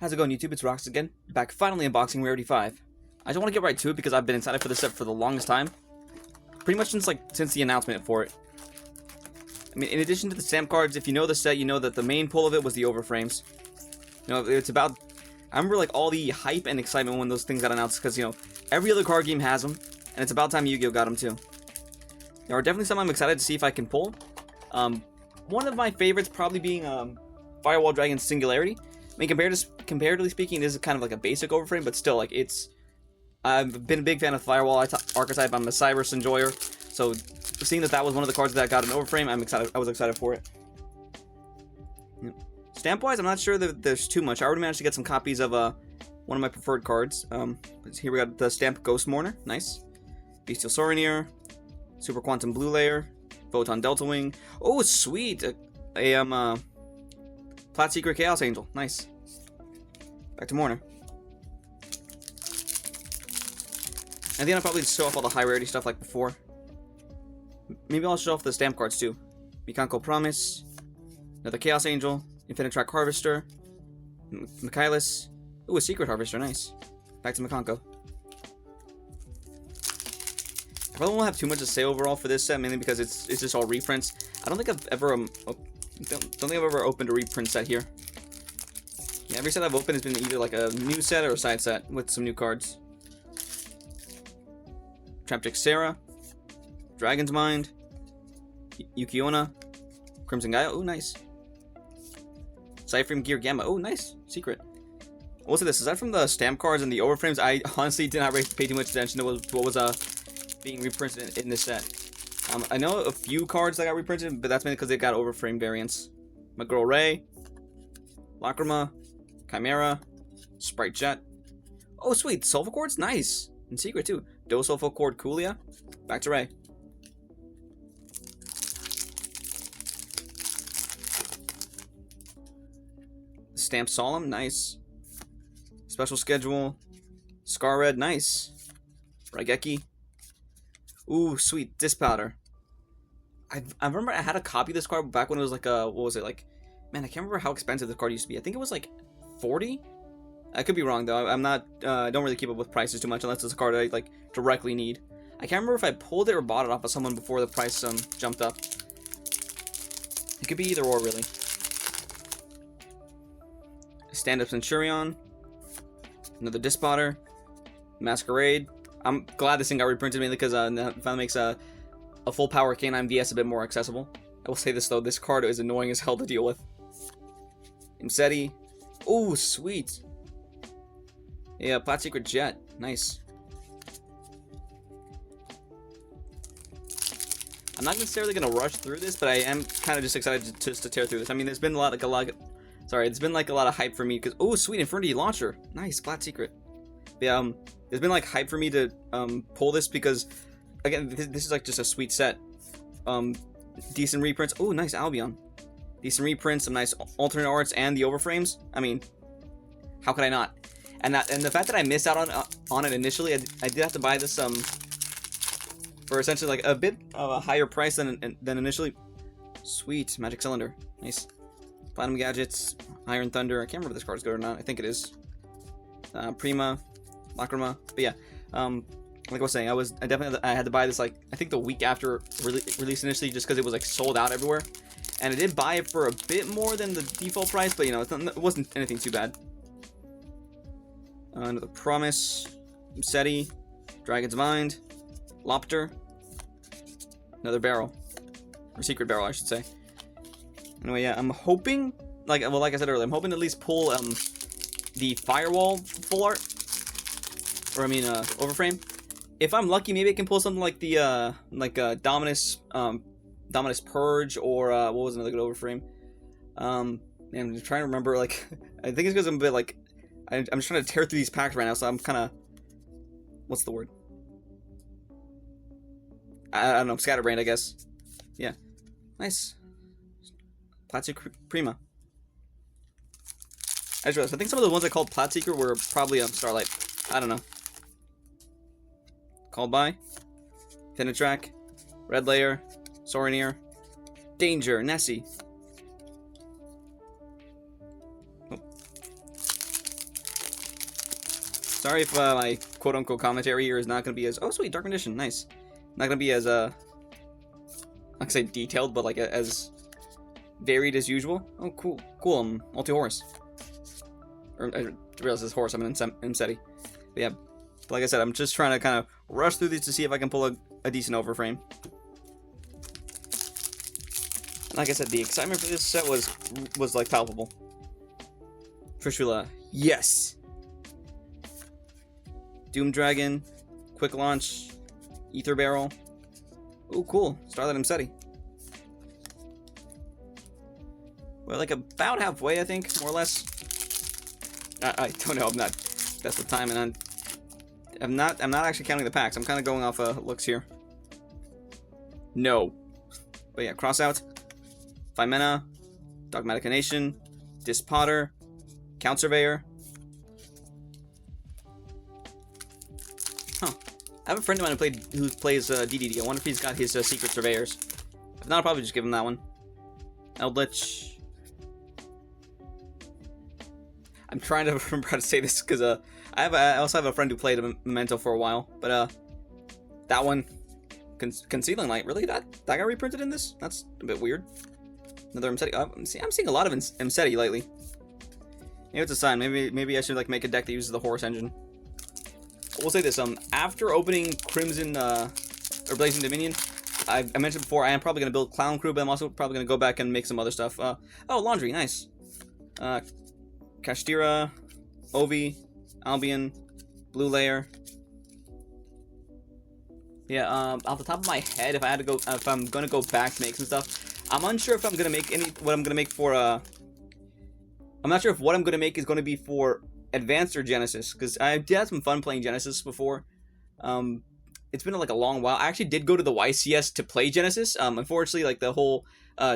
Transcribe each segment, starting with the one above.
How's it going, YouTube? It's Rox again, back finally unboxing Rarity 5. I just want to get right to it because I've been excited for this set for the longest time. Pretty much since the announcement for it. I mean, in addition to the stamp cards, if you know the set, you know that the main pull of it was the overframes. You know, it's about... I remember like all the hype and excitement when those things got announced because, you know, every other card game has them, and it's about time Yu-Gi-Oh got them too. There are definitely some I'm excited to see if I can pull. One of my favorites probably being Firewall Dragon Singularity. I mean, comparatively speaking, this is kind of like a basic overframe, but still, like, it's... I've been a big fan of Firewall archetype. I'm a Cyrus enjoyer, so seeing that was one of the cards that got an overframe, I'm excited. I was excited for it. Yep. Stamp-wise, I'm not sure that there's too much. I already managed to get some copies of one of my preferred cards. Here we got the Stamp Ghost Mourner, nice. Bestial Sauronier, Super Quantum Blue Layer, Photon Delta Wing. Oh, sweet! Plat Secret Chaos Angel, nice. Back to Mourner. And then I'll probably show off all the high rarity stuff like before. Maybe I'll show off the stamp cards too. Mikanko Promise, another Chaos Angel, Infinite Track Harvester, Michaelis. Ooh, a Secret Harvester, nice. Back to Mikanko. I probably won't have too much to say overall for this set, mainly because it's just all reprints. I don't think I've ever don't think I've ever opened a reprint set here. Yeah, every set I've opened has been either like a new set or a side set with some new cards. Traptic Sarah, Dragon's Mind, Yugioh, Crimson Gaia, oh nice. Cyframe Gear Gamma, oh nice, secret. What's this? Is that from the stamp cards and the overframes? I honestly did not pay too much attention to what was being reprinted in this set. I know a few cards that got reprinted, but that's mainly because they got overframe variants. My Girl Ray, Lacrima, Chimera, Sprite Jet. Oh sweet, Sulfur Quartz, nice. And secret too. Dosulfo Cord Coolia. Back to Ray. Stamp Solemn, nice. Special Schedule. Scar Red, nice. Raigeki. Ooh, sweet. Disc Powder. I remember I had a copy of this card back when it was like what was it like? Man, I can't remember how expensive this card used to be. I think it was like 40. I could be wrong though. I'm not. I don't really keep up with prices too much unless it's a card I like directly need. I can't remember if I pulled it or bought it off of someone before the price jumped up. It could be either or really. Stand-up Centurion. Another Disc Powder. Masquerade. I'm glad this thing got reprinted mainly because that finally makes a full power K9 VS a bit more accessible. I will say this though, this card is annoying as hell to deal with. Imseti. Oh, sweet. Yeah, Plat Secret Jet. Nice. I'm not necessarily going to rush through this, but I am kind of just excited to tear through this. I mean, there's been there's been like a lot of hype for me because, oh, sweet, Infernity Launcher. Nice, Plat Secret. Yeah, there's been like hype for me to pull this because, again, this is like just a sweet set. Decent reprints. Oh, nice Albion. Decent reprints, some nice alternate arts, and the overframes. I mean, how could I not? And the fact that I missed out on it initially, I did have to buy this for essentially like a bit of a higher price than initially. Sweet, Magic Cylinder, nice. Platinum Gadgets, Iron Thunder. I can't remember if this card is good or not. I think it is. Prima, Lacrima. But yeah, like I was saying, I had to buy this like I think the week after release initially, just because it was like sold out everywhere. And I did buy it for a bit more than the default price, but you know, it wasn't anything too bad. Another Promise, Imseti, Dragon's Mind, Lopter, another Barrel, or Secret Barrel, I should say. Anyway, yeah, I'm hoping, like I said earlier, I'm hoping to at least pull the Firewall full art, or I mean overframe. If I'm lucky, maybe I can pull something like the Dominus Purge, or what was another good overframe? Man, I'm just trying to remember. Like, I think it's because I'm a bit like. I'm just trying to tear through these packs right now, so I'm kind of... What's the word? I don't know, scatterbrained, I guess. Yeah. Nice. Plat Secret Prima. I just realized, I think some of the ones I called Plat Secret were probably Starlight. I don't know. Called by. Finitrack. Red Layer. Sauronier. Danger. Nessie. Sorry if my quote-unquote commentary here is not going to be as... Oh, sweet, Dark Magician, nice. Not going to be as, not going to say detailed, but, like, as varied as usual. Oh, cool. Cool, multi-horse. Or, I realize it's horse, I'm in Seti. But yeah, like I said, I'm just trying to kind of rush through these to see if I can pull a decent overframe. And like I said, the excitement for this set was like, palpable. Trishula, yes! Doom Dragon, Quick Launch, Ether Barrel. Ooh, cool. Starlight Mseti. We're like about halfway, I think, more or less. I don't know. I'm not best with time, and I'm not actually counting the packs. I'm kind of going off looks here. No, but yeah, cross out, Phimena, Dogmatic Nation, Dispotter, Count Surveyor. Huh. I have a friend of mine who plays DDD. I wonder if he's got his Secret Surveyors. If not, I'll probably just give him that one. Eldritch. I'm trying to remember how to say this because I also have a friend who played a Memento for a while, but that one, Concealing Light, really? That got reprinted in this? That's a bit weird. Another Mseti. I'm seeing a lot of Mseti lately. Maybe it's a sign. Maybe I should like make a deck that uses the Horus engine. We'll say this. After opening Crimson or Blazing Dominion, I mentioned before I am probably gonna build Clown Crew, but I'm also probably gonna go back and make some other stuff. Oh, Laundry, nice. Kashtira, Ovi, Albion, Blue Layer. Yeah, off the top of my head, if I'm gonna go back to make some stuff, I'm unsure if I'm gonna make what I'm gonna make for I'm not sure if what I'm gonna make is gonna be for Advanced or Genesis, because I did have some fun playing Genesis before. It's been like a long while. I actually did go to the YCS to play Genesis. Unfortunately, like the whole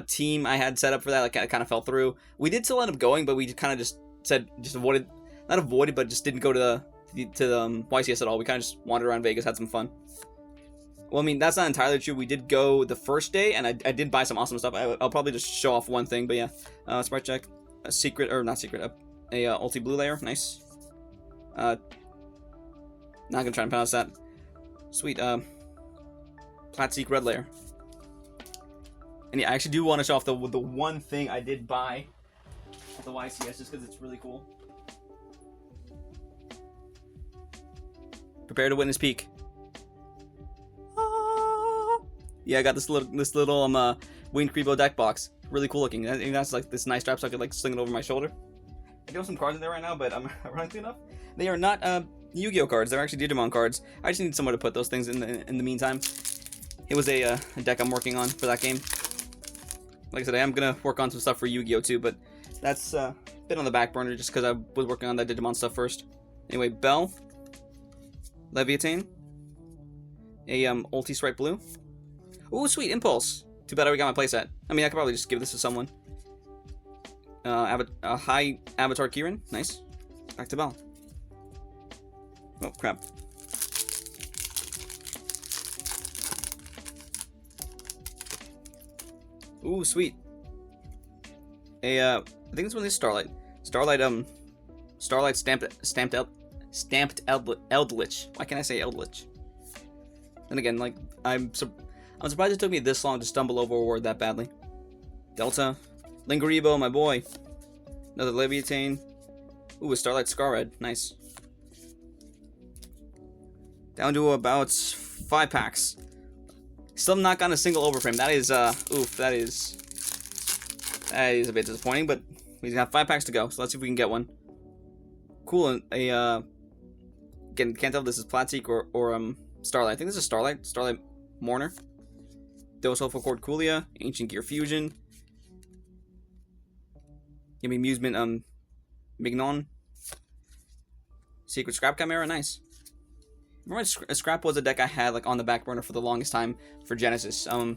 team I had set up for that, like kind of fell through. We did still end up going, but we kind of just avoided, but just didn't go to the YCS at all. We kind of just wandered around Vegas, had some fun. Well, I mean, that's not entirely true. We did go the first day, and I did buy some awesome stuff. I'll probably just show off one thing, but yeah. Sprite check. A secret, or not secret, a ulti blue layer. Nice. Not gonna try and pronounce that. Sweet. Platseek red layer. And yeah, I actually do want to show off the one thing I did buy at the YCS, just because it's really cool. Prepare to witness peak. Yeah, I got this little Winged Creepo deck box. Really cool looking. I think that's like this nice strap, so I could like sling it over my shoulder. I do have some cards in there right now, but I'm ironically enough, they are not Yu-Gi-Oh cards. They're actually Digimon cards. I just need somewhere to put those things in the meantime. It was a deck I'm working on for that game. Like I said, I am gonna work on some stuff for Yu-Gi-Oh too, but that's been on the back burner just because I was working on that Digimon stuff first. Anyway, Bell, Leviathan, a ulti stripe blue. Ooh, sweet, Impulse. Too bad I already got my playset. I mean, I could probably just give this to someone. High Avatar Kieran. Nice. Back to Bell. Oh, crap. Ooh, sweet. I think this one is Starlight. Starlight stamped Eldritch. Why can't I say Eldritch? And again, like, I'm surprised it took me this long to stumble over a word that badly. Delta. Lingeribo, my boy. Another Leviathan. Ooh, a Starlight Scar Red. Nice. Down to about 5 packs. Still not gotten a single overframe. That is, oof, that is a bit disappointing, but we've got 5 packs to go, so let's see if we can get one. Cool, again, can't tell if this is Platseek or Starlight. I think this is Starlight Mourner. Dosolfo Cord Coolia, Ancient Gear Fusion. Give me Amusement, Mignon. Secret Scrap Chimera, nice. Remember, Scrap was a deck I had like on the back burner for the longest time for Genesis. I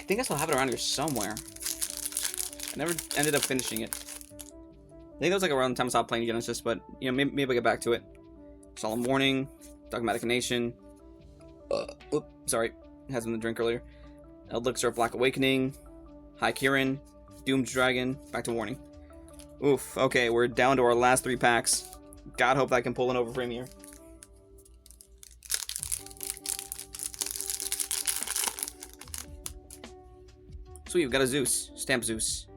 think I still have it around here somewhere. I never ended up finishing it. I think that was like around the time I stopped playing Genesis, but you know, maybe I'll get back to it. Solemn Warning, Dogmatic Nation. Oops, sorry, had something to drink earlier. Elixir of Black Awakening, High Kieran, Doomed Dragon, back to Warning. Oof, okay, we're down to our last 3 packs. God hope I can pull an overframe here. Sweet, we've got a Zeus. Stamp Zeus.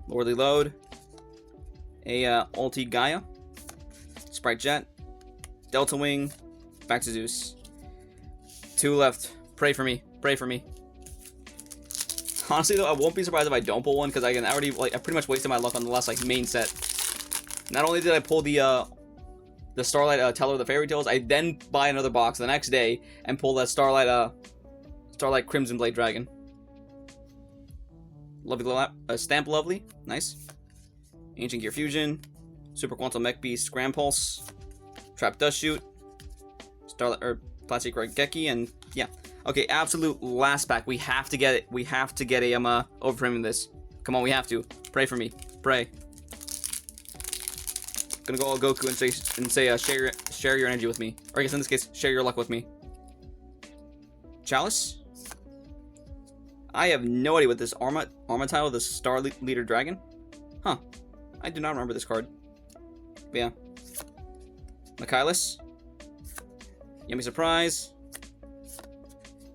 Lordly Load. A Ulti Gaia. Sprite Jet. Delta Wing. Back to Zeus. 2 left. Pray for me. Pray for me. Honestly though, I won't be surprised if I don't pull one, because I pretty much wasted my luck on the last like main set. Not only did I pull the Starlight Teller of the Fairy Tales, I then buy another box the next day and pull that Starlight Crimson Blade Dragon. Lovely Stamp Lovely, nice. Ancient Gear Fusion, Super Quantum Mech Beast, Grand Pulse, Trap Dust Shoot, Plastic Geki, and yeah. Okay, absolute last pack. We have to get it. We have to get a overframing this. Come on, we have to. Pray for me. Pray. Gonna go all Goku and say share your energy with me. Or I guess in this case, share your luck with me. Chalice. I have no idea what this Armatile, the Star Leader Dragon. Huh. I do not remember this card. But yeah. Michaelis. Yummy Surprise.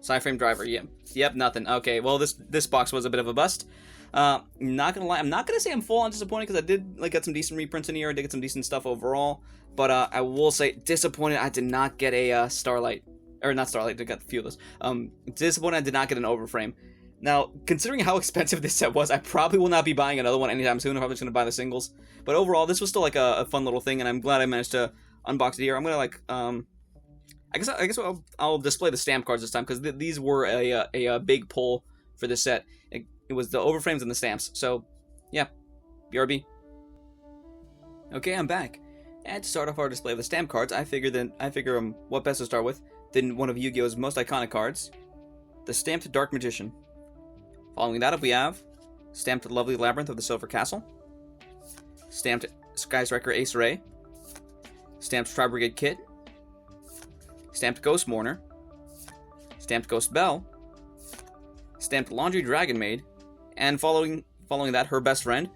Sci-Frame Driver, yeah. Yep, nothing. Okay, well, this box was a bit of a bust. Not gonna lie, I'm not gonna say I'm full on disappointed, because I did get some decent reprints in here. I did get some decent stuff overall. But I will say, disappointed I did not get a Starlight. Or not Starlight, I got a few of those. Disappointed I did not get an overframe. Now, considering how expensive this set was, I probably will not be buying another one anytime soon. I'm probably just gonna buy the singles. But overall, this was still like a fun little thing, and I'm glad I managed to unbox it here. I'm gonna I guess I'll display the stamp cards this time, because these were a big pull for this set. It was the overframes and the stamps. So, yeah, BRB. Okay, I'm back. And to start off our display of the stamp cards, I figure what best to start with than one of Yu-Gi-Oh's most iconic cards, the Stamped Dark Magician. Following that up, we have Stamped Lovely Labyrinth of the Silver Castle, Stamped Sky Striker Ace Ray, Stamped Tri Brigade Kit, Stamped Ghost Mourner, Stamped Ghost Bell, Stamped Laundry Dragon Maid, and following that, her best friend,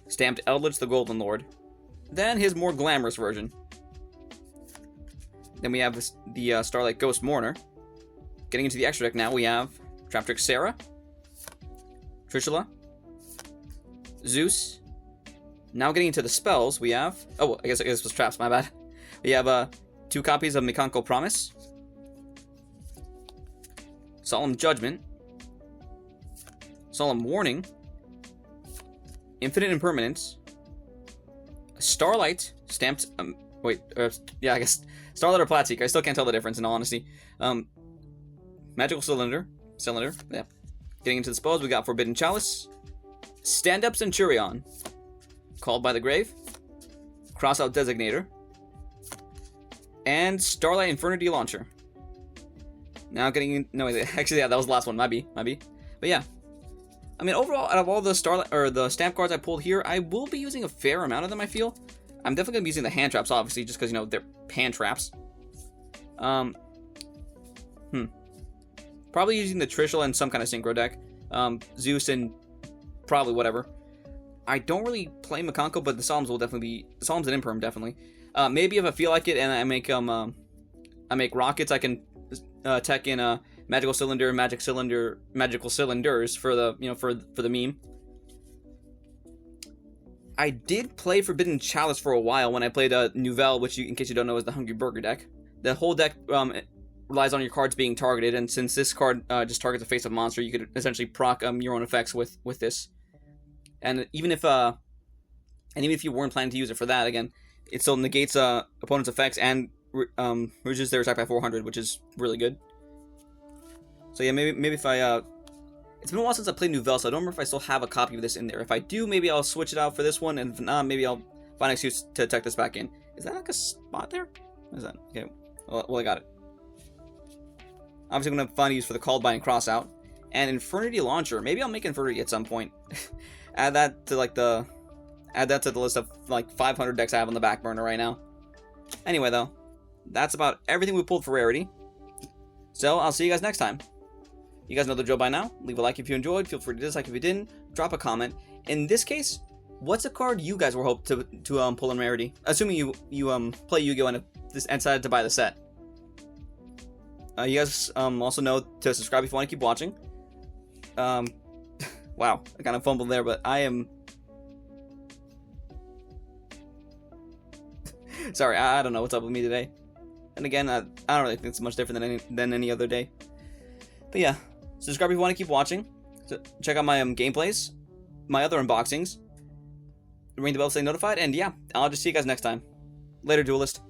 Stamped Eldritch the Golden Lord. Then his more glamorous version. Then we have the Starlight Ghost Mourner. Getting into the extra deck now, we have Traptrix Sarah, Trishula, Zeus. Now getting into the spells, we have... Oh, I guess this was traps, my bad. We have 2 copies of Mikanko Promise, Solemn Judgment, Solemn Warning, Infinite Impermanence, Starlight, Stamped... yeah, I guess... Starlight or Platseek, I still can't tell the difference in all honesty. Magical Cylinder, yeah. Getting into the spells, we got Forbidden Chalice, Stand Up Centurion, Called by the Grave, Crossout Designator, and Starlight Infernity Launcher. Now getting in... No, wait, actually, yeah, that was the last one. Might be. But yeah. I mean, overall, out of all the the stamp cards I pulled here, I will be using a fair amount of them, I feel. I'm definitely going to be using the hand traps, obviously, just because, they're hand traps. Probably using the Trishula and some kind of synchro deck. Zeus and probably whatever. I don't really play Mikanko, but the Solemns will definitely be... The Solemns and Imperm, definitely. Maybe if I feel like it and I make rockets, I can tech in Magical Cylinder, Magical Cylinders for the for the meme. I did play Forbidden Chalice for a while when I played Nouvelle, which, in case you don't know, is the Hungry Burger deck. The whole deck relies on your cards being targeted, and since this card just targets a face-up monster, you could essentially proc your own effects with this. And even if you weren't planning to use it for that, again, it still negates opponent's effects and reduces their attack by 400, which is really good. So yeah, maybe if I... It's been a while since I played Nouvelle, so I don't remember if I still have a copy of this in there. If I do, maybe I'll switch it out for this one, and if not, maybe I'll find an excuse to tech this back in. Is that like a spot there? What is that? Okay, well I got it. Obviously, I'm going to find a use for the Called By and Cross Out. And Infernity Launcher. Maybe I'll make Infernity at some point. Add that to the list of like 500 decks I have on the back burner right now. Anyway, though, that's about everything we pulled for Rarity. So I'll see you guys next time. You guys know the drill by now. Leave a like if you enjoyed. Feel free to dislike if you didn't. Drop a comment. In this case, what's a card you guys were hoped to pull in Rarity? Assuming you play Yu-Gi-Oh and decided to buy the set. You guys also know to subscribe if you want to keep watching. Wow, I kind of fumbled there, but I am. Sorry, I don't know what's up with me today. And again, I don't really think it's much different than any other day. But yeah, subscribe if you want to keep watching. So check out my gameplays, my other unboxings. Ring the bell to stay notified, and yeah, I'll just see you guys next time. Later, Duelist.